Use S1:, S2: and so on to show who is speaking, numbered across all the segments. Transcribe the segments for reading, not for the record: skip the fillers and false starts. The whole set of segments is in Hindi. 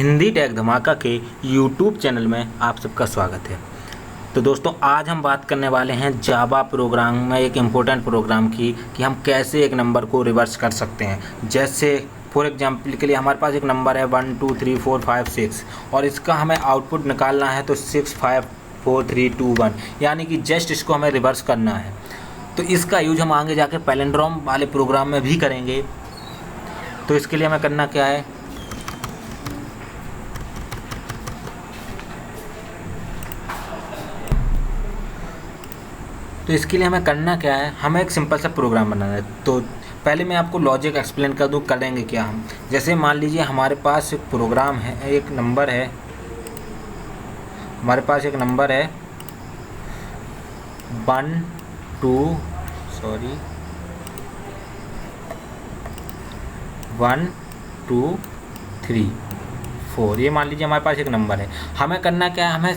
S1: हिंदी टेक धमाका के यूट्यूब चैनल में आप सबका स्वागत है। तो दोस्तों, आज हम बात करने वाले हैं जावा प्रोग्राम में एक इम्पोर्टेंट प्रोग्राम की कि हम कैसे एक नंबर को रिवर्स कर सकते हैं। जैसे फॉर एग्जांपल के लिए हमारे पास एक नंबर है 1 2 3 4 5 6 और इसका हमें आउटपुट निकालना है तो 6 5 4 3 2 1, यानी कि जस्ट इसको हमें रिवर्स करना है। तो इसका यूज हम आगे जाकर पैलिंड्रोम वाले प्रोग्राम में भी करेंगे। तो इसके लिए हमें करना क्या है, हमें एक सिंपल सा प्रोग्राम बनाना है। तो पहले मैं आपको लॉजिक एक्सप्लेन कर दूँ, करेंगे क्या हम। जैसे मान लीजिए हमारे पास एक प्रोग्राम है, एक नंबर है, हमारे पास एक नंबर है 1 2 3 4, ये मान लीजिए हमारे पास एक नंबर है। हमें करना क्या है, हमें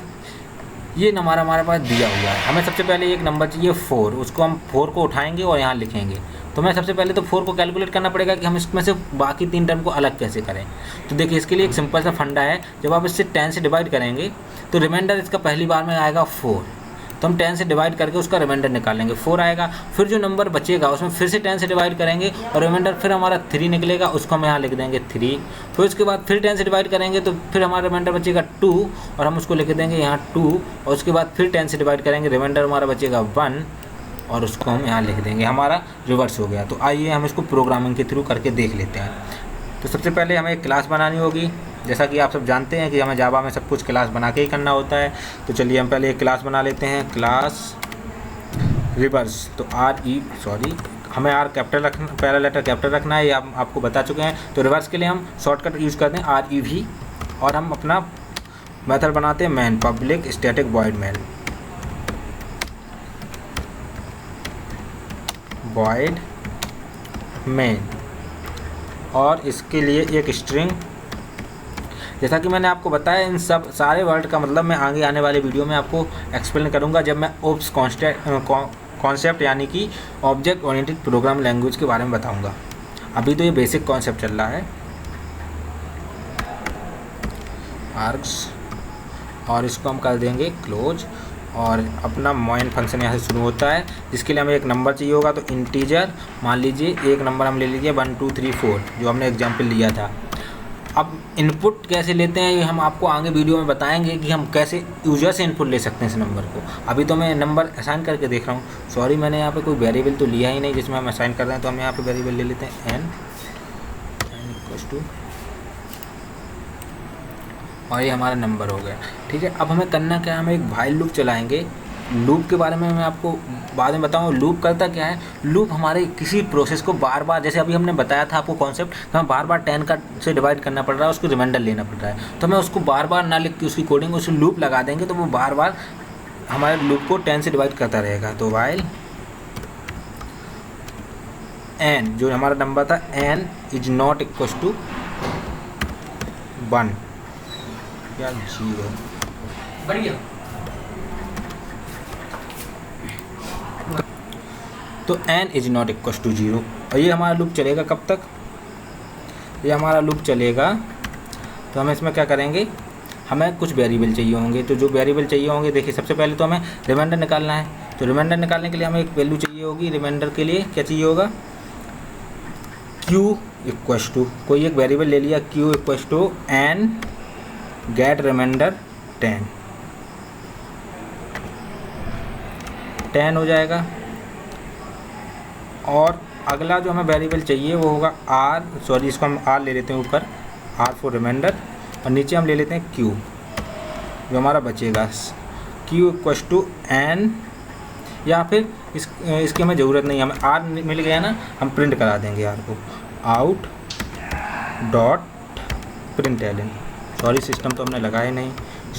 S1: ये नंबर हमारे पास दिया हुआ है। हमें सबसे पहले एक नंबर चाहिए 4, उसको हम 4 को उठाएंगे और यहाँ लिखेंगे। तो हमें सबसे पहले तो 4 को कैलकुलेट करना पड़ेगा कि हम इसमें से बाकी 3 टर्म को अलग कैसे करें। तो देखिए, इसके लिए एक सिंपल सा फंडा है। जब आप इससे 10 से डिवाइड करेंगे तो रिमाइंडर इसका पहली बार में आएगा 4, तो हम 10 से डिवाइड करके उसका रिमाइंडर निकालेंगे, 4 आएगा। फिर जो नंबर बचेगा उसमें फिर से 10 से डिवाइड करेंगे और रिमाइंडर फिर हमारा 3 निकलेगा, उसको हम यहाँ लिख देंगे 3। फिर उसके बाद फिर 10 से डिवाइड करेंगे तो फिर हमारा रिमाइंडर बचेगा 2 और हम उसको लिख देंगे यहाँ 2। और उसके बाद फिर 10 से डिवाइड करेंगे, रिमाइंडर हमारा बचेगा 1 और उसको हम यहाँ लिख देंगे। हमारा रिवर्स हो गया। तो आइए हम इसको प्रोग्रामिंग के थ्रू करके देख लेते हैं। तो सबसे पहले हमें एक क्लास बनानी होगी। जैसा कि आप सब जानते हैं कि हमें जावा में सब कुछ क्लास बना के ही करना होता है। तो चलिए हम पहले एक क्लास बना लेते हैं, क्लास रिवर्स। तो हमें आर कैपिटल रखना, पहला लेटर कैपिटल रखना है, ये आपको बता चुके हैं। तो रिवर्स के लिए हम शॉर्टकट यूज़ करते हैं REV और हम अपना मेथड बनाते हैं man, public static void main, और इसके लिए एक स्ट्रिंग। जैसा कि मैंने आपको बताया, इन सब सारे वर्ड का मतलब मैं आगे आने वाले वीडियो में आपको एक्सप्लेन करूंगा, जब मैं ओप्स कॉन्सेप्ट यानी कि ऑब्जेक्ट ओरिएंटेड प्रोग्राम लैंग्वेज के बारे में बताऊंगा। अभी तो ये बेसिक कॉन्सेप्ट चल रहा है। आर्क्स, और इसको हम कर देंगे क्लोज, और अपना मेन फंक्शन यहाँ से शुरू होता है, जिसके लिए हमें एक नंबर चाहिए होगा। तो इंटीजर मान लीजिए एक नंबर हम ले लीजिए 1 2 3 4, जो हमने एग्जाम्पल लिया था। अब इनपुट कैसे लेते हैं ये हम आपको आगे वीडियो में बताएंगे कि हम कैसे यूजर से इनपुट ले सकते हैं इस नंबर को। अभी तो मैं नंबर असाइन करके देख रहा हूँ। सॉरी, मैंने यहाँ पे कोई वेरिएबल तो लिया ही नहीं जिसमें हम असाइन कर रहे हैं। तो हम यहाँ पे वेरिएबल ले लेते हैं n = और ये हमारा नंबर हो गया। ठीक है, अब हमें करना क्या है, हमें एक व्हाइल लूप चलाएँगे। लूप के बारे में मैं आपको बाद में बताऊँ। लूप करता क्या है, लूप हमारे किसी प्रोसेस को बार बार, जैसे अभी हमने बताया था आपको कॉन्सेप्ट, हमें बार बार 10 से डिवाइड करना पड़ रहा है, उसको रिमाइंडर लेना पड़ रहा है। तो हमें उसको बार बार ना लिख के उसकी कोडिंग उस लूप लगा देंगे, तो वो बार बार हमारे लूप को 10 से डिवाइड करता रहेगा। तो व्हाइल n, जो हमारा नंबर था, n = 1 या 0, बढ़िया। तो n = 0, और ये हमारा लूप चलेगा कब तक, ये हमारा लूप चलेगा। तो हम इसमें क्या करेंगे, हमें कुछ वेरिएबल चाहिए होंगे। तो जो वेरिएबल चाहिए होंगे, देखिए सबसे पहले तो हमें रिमाइंडर निकालना है। तो रिमाइंडर निकालने के लिए हमें एक वैल्यू चाहिए होगी। रिमाइंडर के लिए क्या चाहिए होगा, q = कोई एक वेरिएबल ले लिया, q = n गेट रिमाइंडर 10 हो जाएगा। और अगला जो हमें वेरिएबल चाहिए वो होगा इसको हम r ले लेते हैं ऊपर, r फॉर रिमाइंडर, और नीचे हम ले लेते हैं q, जो हमारा बचेगा q = n, या फिर इसकी हमें ज़रूरत नहीं है, हमें r मिल गया ना, हम प्रिंट करा देंगे r को, out.println। सॉरी, सिस्टम तो हमने लगाया नहीं,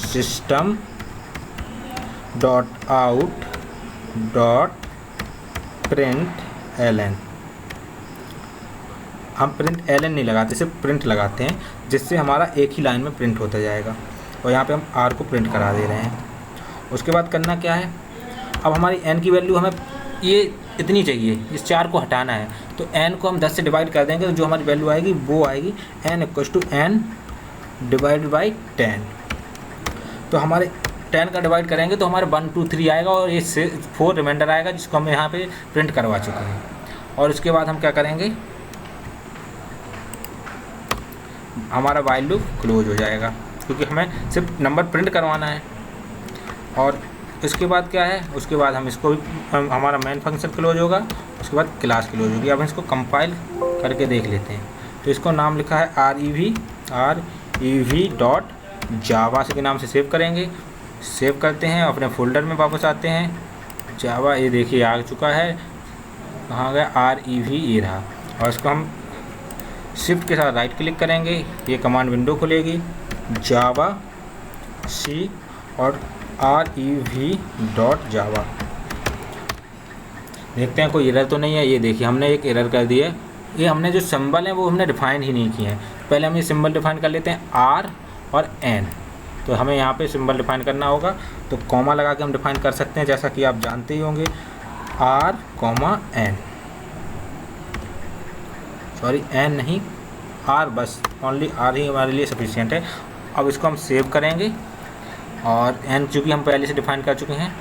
S1: system.out.println। हम println नहीं लगाते, सिर्फ प्रिंट लगाते हैं, जिससे हमारा एक ही लाइन में प्रिंट होता जाएगा। और यहाँ पे हम r को प्रिंट करा दे रहे हैं। उसके बाद करना क्या है, अब हमारी n की वैल्यू हमें ये इतनी चाहिए, इस 4 को हटाना है। तो n को हम 10 से डिवाइड कर देंगे, तो जो हमारी वैल्यू आएगी वो आएगी n = n डिवाइड बाई 10। तो हमारे 10 का डिवाइड करेंगे तो हमारे 1 2 3 आएगा और ये 4 रिमाइंडर आएगा जिसको हम यहाँ पे प्रिंट करवा चुके हैं। और उसके बाद हम क्या करेंगे, हमारा वाइल लूप क्लोज हो जाएगा क्योंकि हमें सिर्फ नंबर प्रिंट करवाना है। और उसके बाद क्या है, उसके बाद हम इसको हमारा मेन फंक्शन क्लोज होगा, उसके बाद क्लास क्लोज होगी। अब हम इसको कंपाइल करके देख लेते हैं। तो इसको नाम लिखा है rev डॉट जावा के नाम से सेव करेंगे। सेव करते हैं, अपने फोल्डर में वापस आते हैं। जावा ये देखिए आ चुका है, कहाँ गया, rev ये रहा। और इसको हम शिफ्ट के साथ राइट क्लिक करेंगे, ये कमांड विंडो खुलेगी, जावा सी और rev डॉट जावा। देखते हैं कोई एरर तो नहीं है। ये देखिए हमने एक एरर कर दिया। ये हमने जो सिंबल है वो हमने डिफाइन ही नहीं किए हैं। पहले हम ये सिंबल डिफाइन कर लेते हैं R और N। तो हमें यहाँ पे सिंबल डिफाइन करना होगा, तो कॉमा लगा के हम डिफाइन कर सकते हैं, जैसा कि आप जानते ही होंगे, R, N, सॉरी N नहीं, R, बस ओनली R ही हमारे लिए सफिशिएंट है। अब इसको हम सेव करेंगे और N चूँकि हम पहले से डिफाइन कर चुके हैं।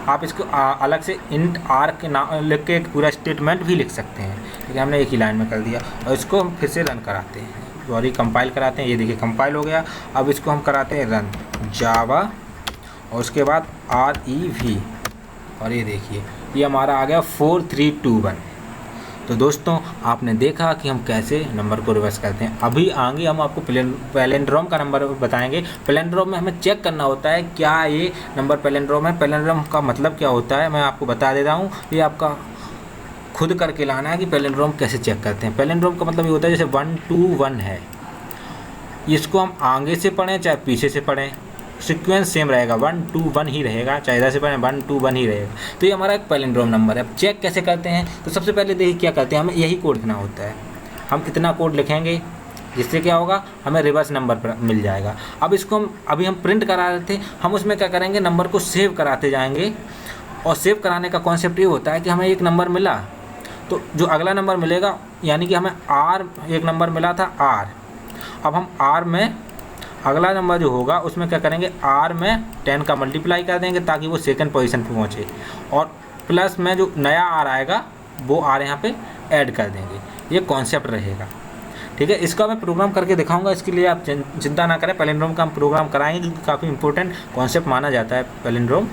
S1: आप इसको अलग से इंट R के नाम लिख के एक पूरा स्टेटमेंट भी लिख सकते हैं, लेकिन हमने एक ही लाइन में कर दिया। और इसको हम फिर से रन कराते हैं, सॉरी कंपाइल कराते हैं। ये देखिए कंपाइल हो गया। अब इसको हम कराते हैं रन जावा और उसके बाद rev और ये देखिए ये हमारा आ गया 4321। तो दोस्तों आपने देखा कि हम कैसे नंबर को रिवर्स करते हैं। अभी आगे हम आपको पैलिंड्रोम का नंबर बताएंगे। पैलिंड्रोम में हमें चेक करना होता है क्या ये नंबर पैलिंड्रोम है। पैलिंड्रोम का मतलब क्या होता है मैं आपको बता देता हूँ। ये आपका खुद करके लाना है कि पैलिंड्रोम कैसे चेक करते हैं। पैलिंड्रोम का मतलब ये होता है जैसे 1 2 1 है, इसको हम आगे से पढ़ें चाहे पीछे से पढ़ें, सीक्वेंस सेम रहेगा, 1 2 1 ही रहेगा, चाहे इधर से पढ़ें 1 2 1 ही रहेगा। तो ये हमारा एक पैलिंड्रोम नंबर है। अब चेक कैसे करते हैं, तो सबसे पहले देखिए क्या करते हैं, हमें यही कोड लिखना होता है। हम इतना कोड लिखेंगे जिससे क्या होगा, हमें रिवर्स नंबर मिल जाएगा। अब इसको हम अभी हम प्रिंट करा रहे थे, हम उसमें क्या करेंगे, नंबर को सेव कराते जाएंगे। और सेव कराने का कॉन्सेप्ट ये होता है कि हमें एक नंबर मिला तो जो अगला नंबर मिलेगा, यानी कि हमें R एक नंबर मिला था R, अब हम R में अगला नंबर जो होगा उसमें क्या करेंगे, R में 10 का मल्टीप्लाई कर देंगे ताकि वो सेकंड पोजीशन पे पहुँचे, और प्लस में जो नया R आएगा वो R यहाँ पे ऐड कर देंगे। ये कॉन्सेप्ट रहेगा, ठीक है। इसका मैं प्रोग्राम करके दिखाऊंगा, इसके लिए आप चिंता ना करें। पैलिंड्रोम का हम प्रोग्राम कराएंगे क्योंकि काफ़ी इंपॉर्टेंट कॉन्सेप्ट माना जाता है पैलिंड्रोम।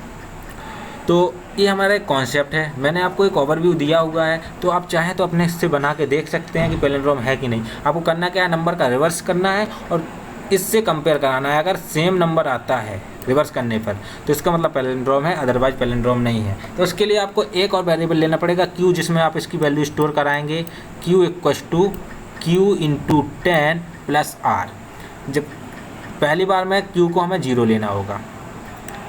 S1: तो ये हमारा एक कॉन्सेप्ट है, मैंने आपको एक ओवरव्यू दिया हुआ है, तो आप चाहें तो अपने से बना के देख सकते हैं कि पैलिंड्रोम है कि नहीं। आपको करना क्या है, नंबर का रिवर्स करना है और इससे कंपेयर कराना है। अगर सेम नंबर आता है रिवर्स करने पर तो इसका मतलब पैलिंड्रोम है, अदरवाइज पैलिंड्रोम नहीं है। तो उसके लिए आपको एक और वेरिएबल लेना पड़ेगा Q, जिसमें आप इसकी वैल्यू स्टोर कराएंगे। Q = Q × 10 + R। जब पहली बार में Q को हमें 0 लेना होगा।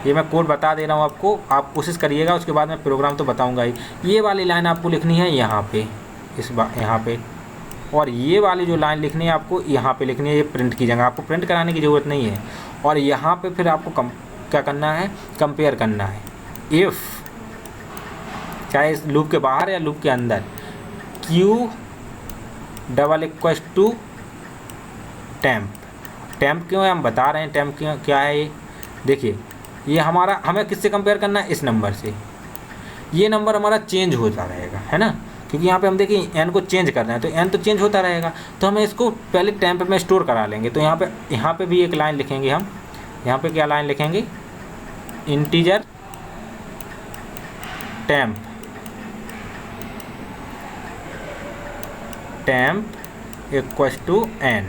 S1: ये मैं कोड बता दे रहा हूँ आपको, आप कोशिश करिएगा, उसके बाद मैं प्रोग्राम तो बताऊँगा ही। ये वाली लाइन आपको लिखनी है यहाँ पे, यहाँ पे, और ये वाली जो लाइन लिखनी है आपको यहाँ पे लिखनी है। ये प्रिंट की जगह आपको प्रिंट कराने की ज़रूरत नहीं है। और यहाँ पे फिर आपको क्या करना है, कंपेयर करना है। इफ़ चाहे इस लूप के बाहर या लूप के अंदर, Q = temp। temp क्यों है हम बता रहे हैं, temp क्या है ये देखिए। ये हमें किससे कंपेयर करना है, इस नंबर से। ये नंबर हमारा चेंज होता रहेगा, है ना, क्योंकि यहाँ पे हम देखिए n को चेंज कर रहे हैं, तो n तो चेंज होता रहेगा। तो हमें इसको पहले टेम्प में स्टोर करा लेंगे। तो यहाँ पे भी एक लाइन लिखेंगे हम। यहाँ पे क्या लाइन लिखेंगे, इंटीजर टेम्प = n,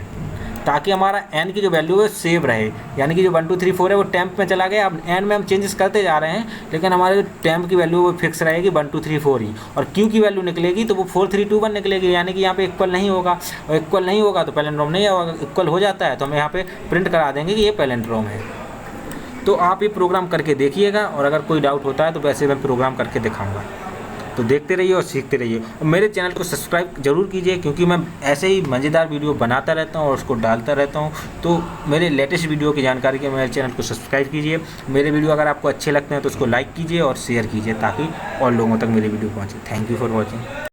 S1: ताकि हमारा n की जो वैल्यू है सेव रहे। यानी कि जो 1 2 3 4 है वो टेम्प में चला गया। अब n में हम चेंजेस करते जा रहे हैं, लेकिन हमारे जो टेम्प की वैल्यू वो फिक्स रहेगी 1 2 3 4 ही। और Q की वैल्यू निकलेगी तो वो 4 3 2 1 निकलेगी। यानी कि यहाँ पे इक्वल नहीं होगा, और इक्वल नहीं होगा तो पैलिंड्रोम नहीं होगा। इक्वल हो जाता है तो हम यहाँ पे प्रिंट करा देंगे कि ये पैलिंड्रोम है। तो आप ये प्रोग्राम करके देखिएगा, और अगर कोई डाउट होता है तो वैसे मैं प्रोग्राम करके दिखाऊँगा। तो देखते रहिए और सीखते रहिए, और मेरे चैनल को सब्सक्राइब जरूर कीजिए, क्योंकि मैं ऐसे ही मज़ेदार वीडियो बनाता रहता हूँ और उसको डालता रहता हूँ। तो मेरे लेटेस्ट वीडियो की जानकारी के मेरे चैनल को सब्सक्राइब कीजिए। मेरे वीडियो अगर आपको अच्छे लगते हैं तो उसको लाइक कीजिए और शेयर कीजिए, ताकि और लोगों तक मेरी वीडियो पहुँचे। Thank you for watching.